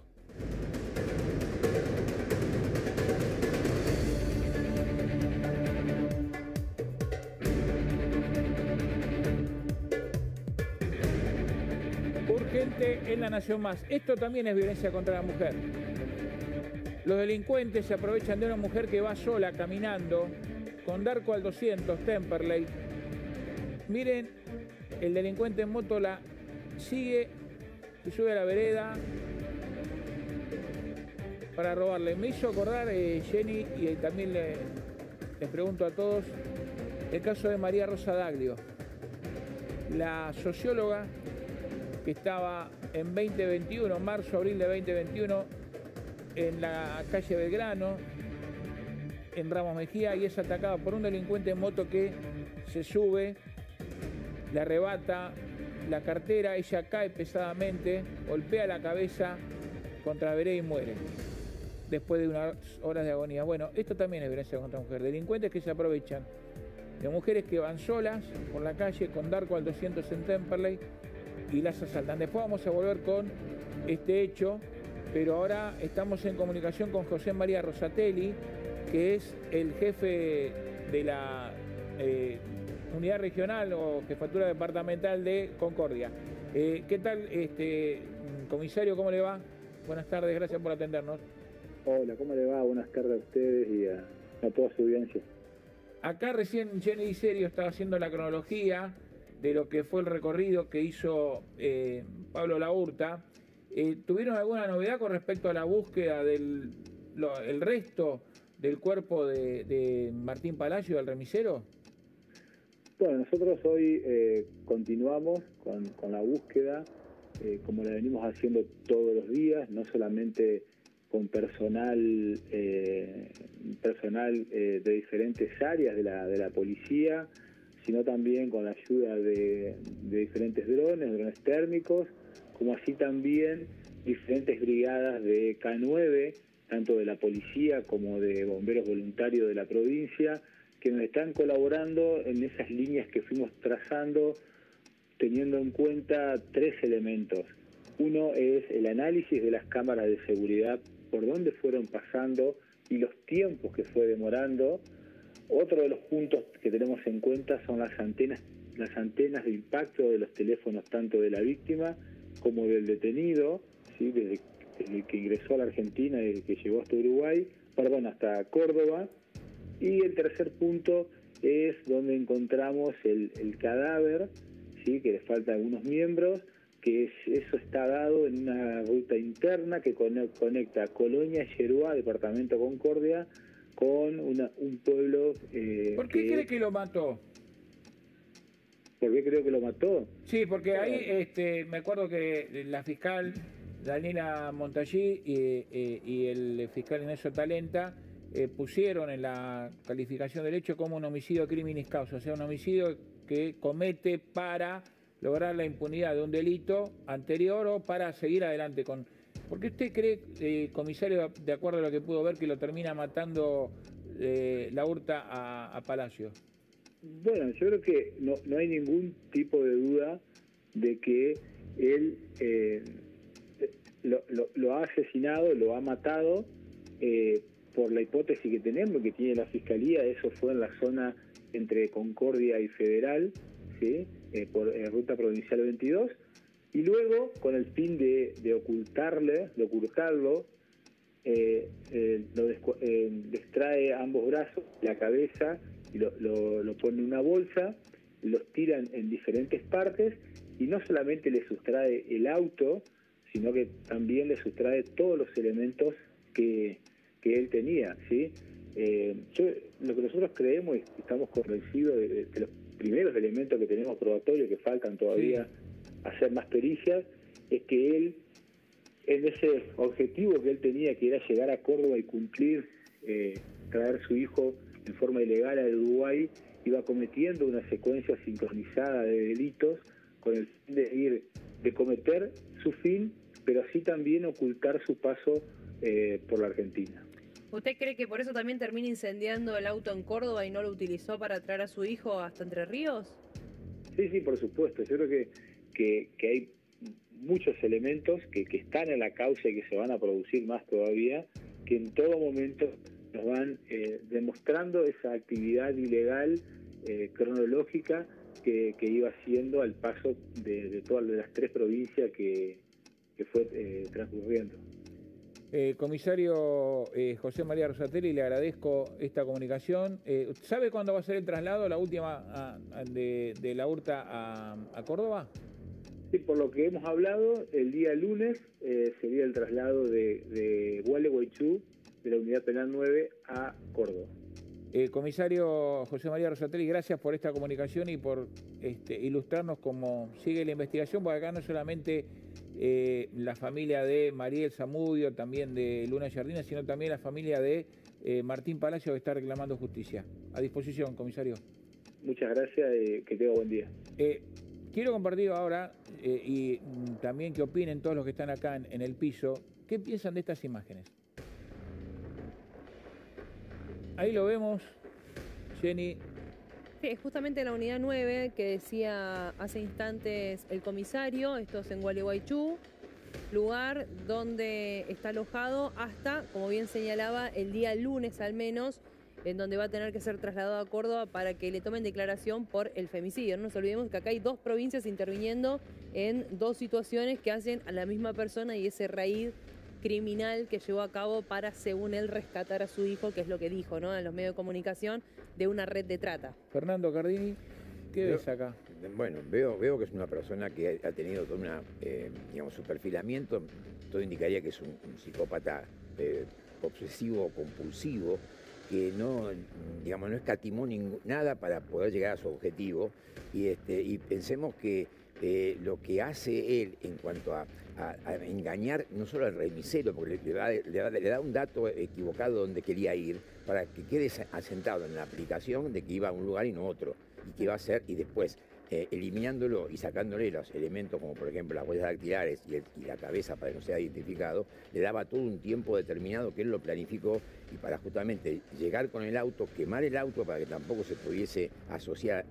Urgente en La Nación Más. Esto también es violencia contra la mujer. Los delincuentes se aprovechan de una mujer que va sola caminando con Darco al 200, Temperley. Miren, el delincuente en moto la sigue, se sube a la vereda para robarle. Me hizo acordar, Jenny, y también les pregunto a todos, el caso de María Rosa Daglio, la socióloga que estaba en 2021, marzo, abril de 2021, en la calle Belgrano, en Ramos Mejía, y es atacada por un delincuente en moto que se sube, le arrebata la cartera, ella cae pesadamente, golpea la cabeza contra la vereda y muere, después de unas horas de agonía. Bueno, esto también es violencia contra la mujer. Delincuentes que se aprovechan de mujeres que van solas por la calle con Darco al 200 en Temperley y las asaltan. Después vamos a volver con este hecho, pero ahora estamos en comunicación con José María Rosatelli, que es el jefe de la unidad regional o jefatura departamental de Concordia. ¿Qué tal, comisario? ¿Cómo le va? Buenas tardes, gracias por atendernos. Hola, ¿cómo le va? Buenas tardes a ustedes y a toda su audiencia. Acá recién Jenny Serio estaba haciendo la cronología de lo que fue el recorrido que hizo Pablo Laurta. ¿Tuvieron alguna novedad con respecto a la búsqueda del el resto del cuerpo de Martín Palacio, del remisero? Bueno, nosotros hoy continuamos con la búsqueda, como la venimos haciendo todos los días, no solamente con personal de diferentes áreas de la policía, sino también con la ayuda de diferentes drones térmicos, como así también diferentes brigadas de K9, tanto de la policía como de bomberos voluntarios de la provincia, que nos están colaborando en esas líneas que fuimos trazando, teniendo en cuenta 3 elementos. Uno es el análisis de las cámaras de seguridad, por dónde fueron pasando y los tiempos que fue demorando. Otro de los puntos que tenemos en cuenta son las antenas de impacto de los teléfonos, tanto de la víctima como del detenido, ¿sí? desde que ingresó a la Argentina, desde que llegó hasta Córdoba. Y el tercer punto es donde encontramos el cadáver, ¿sí? que le faltan algunos miembros, que eso está dado en una ruta interna que conecta Colonia Yeruá, departamento Concordia, con un pueblo... ¿Por qué cree que lo mató? ¿Por qué creo que lo mató? Sí, porque ahí me acuerdo que la fiscal Daniela Montagí y el fiscal Inés Talenta pusieron en la calificación del hecho como un homicidio criminis causa, o sea, un homicidio que comete para lograr la impunidad de un delito anterior o para seguir adelante con... ¿Por qué usted cree, comisario, de acuerdo a lo que pudo ver, que lo termina matando Laurta a Palacio? Bueno, yo creo que no hay ningún tipo de duda de que él lo ha asesinado, lo ha matado, por la hipótesis que tenemos, que tiene la Fiscalía. Eso fue en la zona entre Concordia y Federal, ¿sí? Por ruta provincial 22, y luego con el fin de ocultarlo, extrae ambos brazos, la cabeza, y lo pone en una bolsa, los tira en diferentes partes, y no solamente le sustrae el auto, sino que también le sustrae todos los elementos que él tenía, ¿sí? Lo que nosotros creemos y estamos convencidos de los primeros elementos que tenemos probatorios, que faltan todavía hacer más pericias, es que él, en ese objetivo que él tenía, que era llegar a Córdoba y cumplir, traer su hijo en forma ilegal a Uruguay, iba cometiendo una secuencia sincronizada de delitos con el fin de cometer su fin, pero así también ocultar su paso por la Argentina. ¿Usted cree que por eso también termina incendiando el auto en Córdoba y no lo utilizó para traer a su hijo hasta Entre Ríos? Sí, por supuesto. Yo creo que hay muchos elementos que están en la causa y que se van a producir más todavía, que en todo momento nos van demostrando esa actividad ilegal cronológica que iba haciendo al paso de todas las 3 provincias que fue transcurriendo. Comisario José María Rosatelli, le agradezco esta comunicación. ¿Sabe cuándo va a ser el traslado, la última de la Hurta a Córdoba? Sí, por lo que hemos hablado, el día lunes sería el traslado de Gualeguaychú, de la Unidad Penal 9 a Córdoba. Comisario José María Rosatelli, gracias por esta comunicación y por ilustrarnos cómo sigue la investigación, porque acá no solamente la familia de Mariel Zamudio, también de Luna Jardina, sino también la familia de Martín Palacio, que está reclamando justicia. A disposición, comisario. Muchas gracias, que tenga buen día. Quiero compartir ahora y también que opinen todos los que están acá en el piso, ¿qué piensan de estas imágenes? Ahí lo vemos, Jenny. Sí, es justamente la unidad 9 que decía hace instantes el comisario, esto es en Gualeguaychú, lugar donde está alojado hasta, como bien señalaba, el día lunes al menos, en donde va a tener que ser trasladado a Córdoba para que le tomen declaración por el femicidio. No nos olvidemos que acá hay dos provincias interviniendo en dos situaciones que hacen a la misma persona y ese raíz criminal que llevó a cabo para, según él, rescatar a su hijo, que es lo que dijo, ¿no?, en los medios de comunicación, de una red de trata. Fernando Cardini, ¿qué ves acá? Bueno, veo que es una persona que ha tenido todo su perfilamiento, todo indicaría que es un psicópata obsesivo, compulsivo, que no escatimó nada para poder llegar a su objetivo, y pensemos que lo que hace él en cuanto a engañar no solo al remisero, porque le da un dato equivocado donde quería ir, para que quede asentado en la aplicación de que iba a un lugar y no otro, y que iba a ser, y después eliminándolo y sacándole los elementos como por ejemplo las huellas dactilares y la cabeza para que no sea identificado, le daba todo un tiempo determinado que él lo planificó, y para justamente llegar con el auto, quemar el auto para que tampoco se pudiese asociar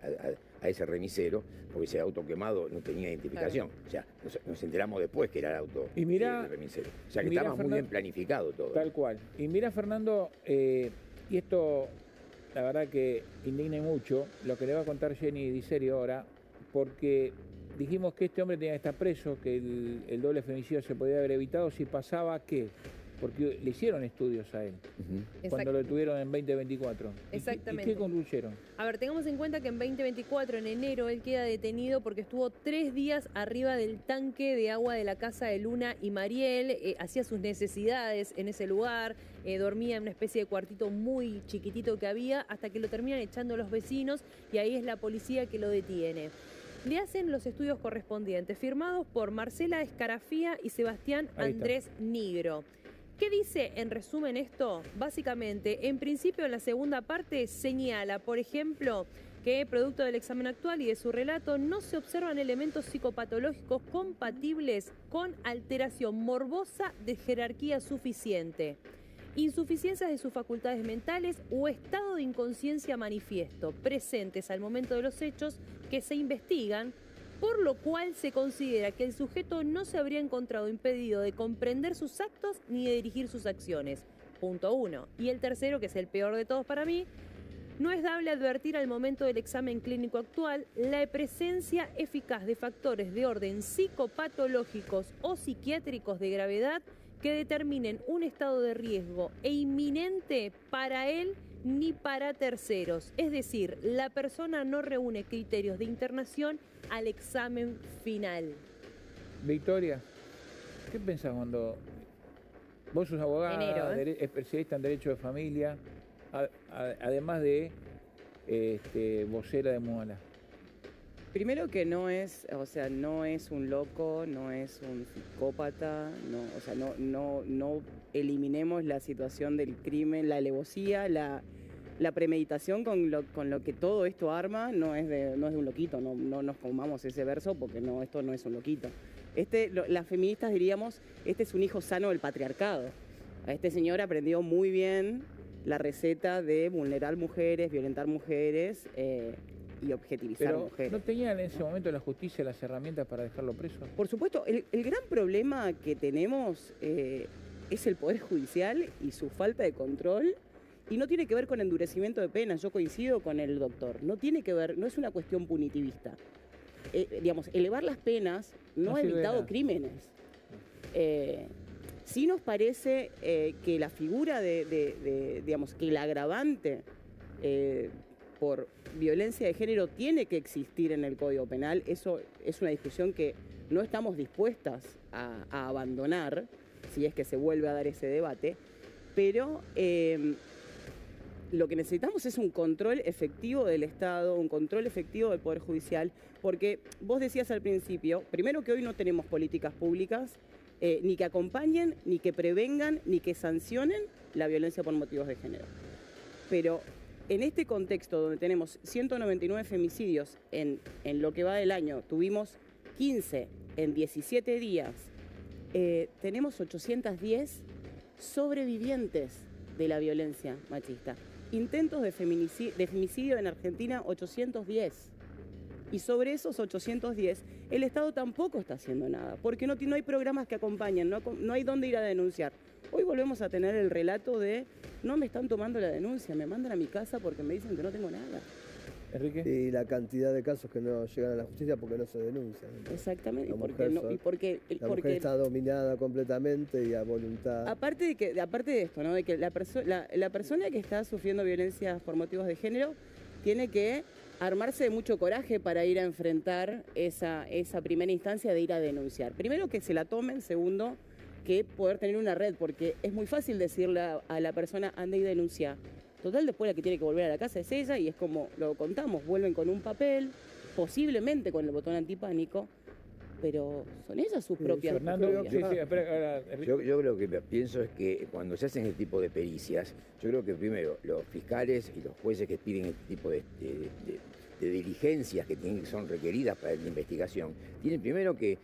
a ese remisero, porque ese auto quemado no tenía identificación. Claro. O sea, nos enteramos después que era el auto del remisero. O sea, que estaba muy bien planificado todo. Tal cual. Y mira, Fernando, y esto la verdad que indigna mucho lo que le va a contar Jenny Di Serio ahora, porque dijimos que este hombre tenía que estar preso, que el doble femicidio se podía haber evitado si pasaba ¿qué? Porque le hicieron estudios a él cuando lo tuvieron en 2024. Exactamente. ¿Y qué concluyeron? A ver, tengamos en cuenta que en 2024, en enero, él queda detenido porque estuvo 3 días arriba del tanque de agua de la casa de Luna y Mariel, hacía sus necesidades en ese lugar, dormía en una especie de cuartito muy chiquitito que había, hasta que lo terminan echando los vecinos y ahí es la policía que lo detiene. Le hacen los estudios correspondientes, firmados por Marcela Escarafía y Sebastián Andrés Nigro. ¿Qué dice en resumen esto? Básicamente, en principio en la segunda parte señala, por ejemplo, que producto del examen actual y de su relato no se observan elementos psicopatológicos compatibles con alteración morbosa de jerarquía suficiente, insuficiencias de sus facultades mentales o estado de inconsciencia manifiesto presentes al momento de los hechos que se investigan, por lo cual se considera que el sujeto no se habría encontrado impedido de comprender sus actos ni de dirigir sus acciones. Punto 1. Y el tercero, que es el peor de todos para mí, no es dable advertir al momento del examen clínico actual la presencia eficaz de factores de orden psicopatológicos o psiquiátricos de gravedad que determinen un estado de riesgo e inminente para él ni para terceros. Es decir, la persona no reúne criterios de internación al examen final. Victoria, ¿qué pensás cuando vos sos abogada, especialista en derecho de familia, además de vocera de Muala? Primero que no es un loco, no es un psicópata, no eliminemos la situación del crimen, la alevosía, la premeditación con lo que todo esto arma, no es de un loquito, no nos comamos ese verso porque esto no es un loquito. Las feministas diríamos, este es un hijo sano del patriarcado. A este señor aprendió muy bien la receta de vulnerar mujeres, violentar mujeres, y objetivizar mujeres. ¿No tenían en ese momento la justicia las herramientas para dejarlo preso? Por supuesto, el gran problema que tenemos es el Poder Judicial y su falta de control, y no tiene que ver con endurecimiento de penas. Yo coincido con el doctor, no tiene que ver, no es una cuestión punitivista. Elevar las penas no ha evitado crímenes. Sí nos parece que la figura digamos, que el agravante por violencia de género tiene que existir en el Código Penal. Eso es una discusión que no estamos dispuestas a abandonar, si es que se vuelve a dar ese debate, pero lo que necesitamos es un control efectivo del Estado, un control efectivo del Poder Judicial, porque vos decías al principio, primero que hoy no tenemos políticas públicas, ni que acompañen, ni que prevengan, ni que sancionen la violencia por motivos de género. Pero en este contexto donde tenemos 199 femicidios en lo que va del año, tuvimos 15 en 17 días, tenemos 810 sobrevivientes de la violencia machista. Intentos de femicidio en Argentina, 810. Y sobre esos 810, el Estado tampoco está haciendo nada, porque no hay programas que acompañen, no hay dónde ir a denunciar. Hoy volvemos a tener el relato de, no me están tomando la denuncia, me mandan a mi casa porque me dicen que no tengo nada. Enrique. Y la cantidad de casos que no llegan a la justicia porque no se denuncian. Exactamente, La porque mujer está dominada completamente y a voluntad. Aparte de esto, ¿no? De que la persona que está sufriendo violencia por motivos de género tiene que armarse de mucho coraje para ir a enfrentar esa primera instancia de ir a denunciar. Primero, que se la tomen. Segundo, que poder tener una red, porque es muy fácil decirle a la persona, anda y denuncia. Total, después la que tiene que volver a la casa es ella, y es como lo contamos, vuelven con un papel, posiblemente con el botón antipánico, pero son ellas sus propias. Fernando, yo creo que pienso es que cuando se hacen este tipo de pericias, yo creo que primero los fiscales y los jueces que piden este tipo de diligencias que son requeridas para la investigación, tienen primero que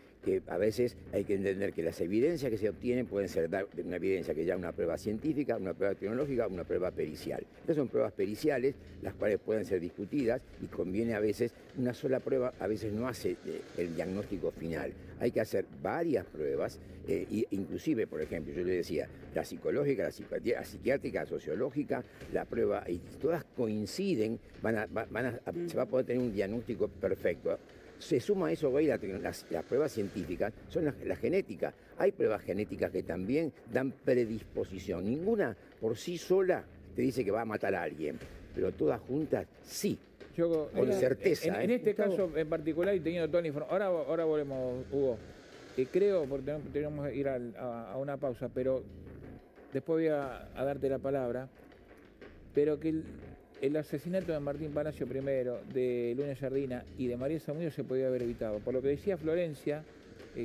a veces hay que entender que las evidencias que se obtienen pueden ser una evidencia que ya una prueba científica, una prueba tecnológica, una prueba pericial. Estas son pruebas periciales, las cuales pueden ser discutidas y conviene a veces, una sola prueba a veces no hace el diagnóstico final. Hay que hacer varias pruebas, inclusive, por ejemplo, yo le decía, la psicológica, la psiquiátrica, la sociológica, la prueba, y todas coinciden, se va a poder tener un diagnóstico perfecto. Se suma a eso hoy las pruebas científicas, son la genética. Hay pruebas genéticas que también dan predisposición. Ninguna por sí sola te dice que va a matar a alguien, pero todas juntas sí. Con certeza. En este caso en particular, y teniendo toda la información, ahora volvemos, Hugo. Creo, porque tenemos que ir a una pausa, pero después voy a darte la palabra, pero que el asesinato de Martín Palacio primero, de Luna Sardina y de María Zamudio se podía haber evitado. Por lo que decía Florencia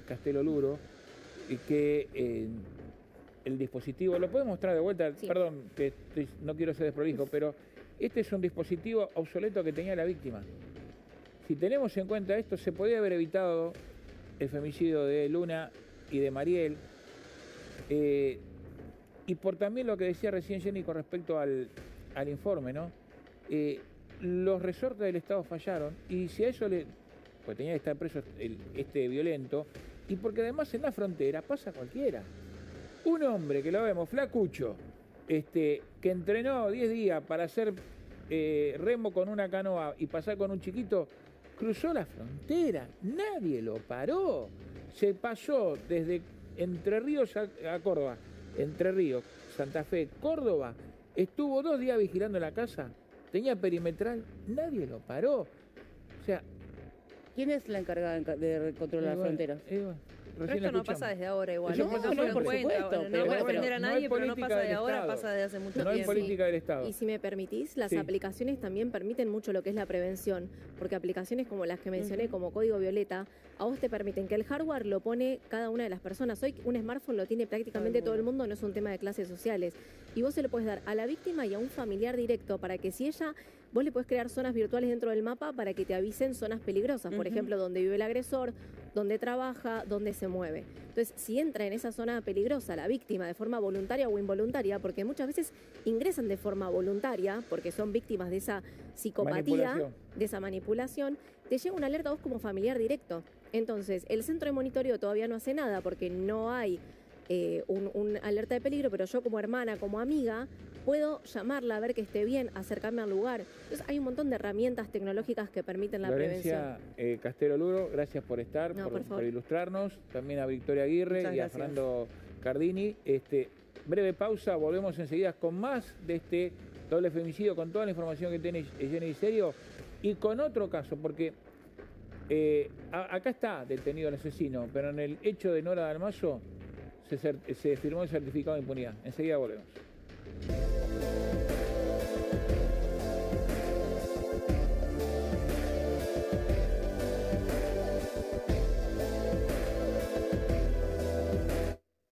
Castelo Luro, que el dispositivo, lo puedo mostrar de vuelta, sí. Perdón, que no quiero ser desprolijo, pero este es un dispositivo obsoleto que tenía la víctima. Si tenemos en cuenta esto, se podía haber evitado el femicidio de Luna y de Mariel, y por también lo que decía recién Jenny con respecto al informe, ¿no? Los resortes del Estado fallaron, y si a eso pues tenía que estar preso este violento, y porque además en la frontera pasa cualquiera. Un hombre que lo vemos, flacucho, que entrenó 10 días para hacer remo con una canoa y pasar con un chiquito, cruzó la frontera, nadie lo paró. Se pasó desde Entre Ríos a Córdoba, Entre Ríos, Santa Fe, Córdoba, estuvo 2 días vigilando la casa, tenía perimetral, nadie lo paró. O sea, ¿quién es la encargada de controlar las fronteras? Pero esto no pasa desde ahora igual. No, por supuesto. No voy a ofender a nadie, pero no pasa de ahora, pasa de hace mucho tiempo. No hay política del Estado. Y si me permitís, las aplicaciones también permiten mucho lo que es la prevención, porque aplicaciones como las que mencioné, como Código Violeta, a vos te permiten que el hardware lo pone cada una de las personas. Hoy un smartphone lo tiene prácticamente todo el mundo, no es un tema de clases sociales. Y vos se lo puedes dar a la víctima y a un familiar directo para que si ella... Vos le podés crear zonas virtuales dentro del mapa para que te avisen zonas peligrosas, por ejemplo, donde vive el agresor, donde trabaja, donde se mueve. Entonces, si entra en esa zona peligrosa la víctima de forma voluntaria o involuntaria, porque muchas veces ingresan de forma voluntaria, porque son víctimas de esa psicopatía, de esa manipulación, te llega una alerta a vos como familiar directo. Entonces, el centro de monitoreo todavía no hace nada porque no hay un alerta de peligro, pero yo como hermana, como amiga, puedo llamarla a ver que esté bien, acercarme al lugar. Entonces hay un montón de herramientas tecnológicas que permiten la prevención. Castelo Luro, gracias por estar, por ilustrarnos. También a Victoria Aguirre y a Fernando Cardini. Breve pausa, volvemos enseguida con más de este doble femicidio, con toda la información que tiene Jenny Serio y con otro caso, porque acá está detenido el asesino, pero en el hecho de Nora Dalmazo se firmó el certificado de impunidad. Enseguida volvemos.